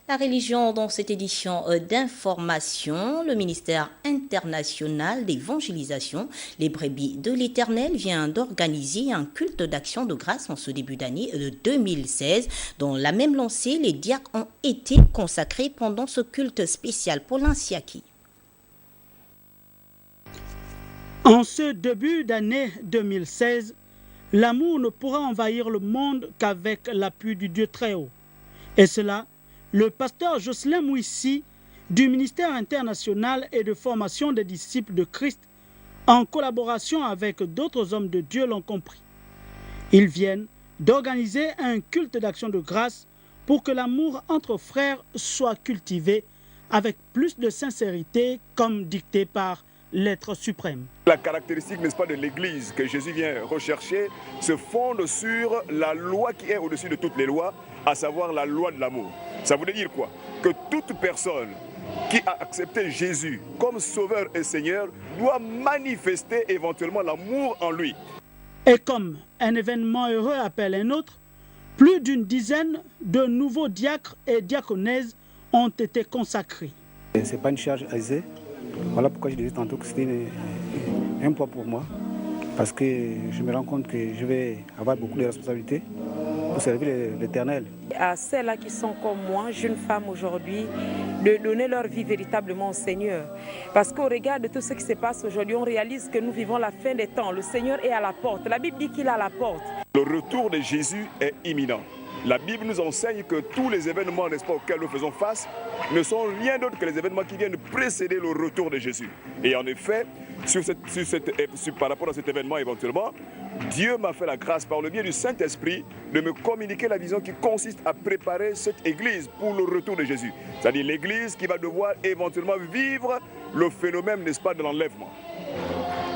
La religion dans cette édition d'information, le ministère international d'évangélisation, les brebis de l'Éternel vient d'organiser un culte d'action de grâce en ce début d'année de 2016. Dans la même lancée, les diacres ont été consacrés pendant ce culte spécial pour l'Ansiaki. En ce début d'année 2016, l'amour ne pourra envahir le monde qu'avec l'appui du Dieu très haut. Et cela, le pasteur Jocelyn Mouissi du ministère international et de formation des disciples de Christ, en collaboration avec d'autres hommes de Dieu, l'ont compris. Ils viennent d'organiser un culte d'action de grâce pour que l'amour entre frères soit cultivé avec plus de sincérité, comme dicté par l'être suprême. La caractéristique, n'est-ce pas, de l'Église que Jésus vient rechercher se fonde sur la loi qui est au-dessus de toutes les lois, à savoir la loi de l'amour. Ça voulait dire quoi? Que toute personne qui a accepté Jésus comme sauveur et Seigneur doit manifester éventuellement l'amour en lui. Et comme un événement heureux appelle un autre, plus d'une dizaine de nouveaux diacres et diaconesses ont été consacrés. Ce n'est pas une charge aisée. Voilà pourquoi je disais tantôt que c'était un poids pour moi. Parce que je me rends compte que je vais avoir beaucoup de responsabilités pour servir l'Éternel. À celles-là qui sont comme moi, jeunes femmes aujourd'hui, de donner leur vie véritablement au Seigneur. Parce qu'au regard de tout ce qui se passe aujourd'hui, on réalise que nous vivons la fin des temps. Le Seigneur est à la porte. La Bible dit qu'il est à la porte. Le retour de Jésus est imminent. La Bible nous enseigne que tous les événements, n'est-ce pas, auxquels nous faisons face ne sont rien d'autre que les événements qui viennent précéder le retour de Jésus. Et en effet, par rapport à cet événement éventuellement, Dieu m'a fait la grâce par le biais du Saint-Esprit de me communiquer la vision qui consiste à préparer cette Église pour le retour de Jésus. C'est-à-dire l'Église qui va devoir éventuellement vivre le phénomène, n'est-ce pas, de l'enlèvement.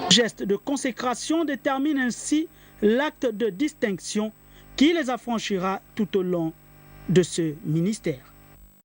Geste de consécration détermine ainsi l'acte de distinction qui les affranchira tout au long de ce ministère.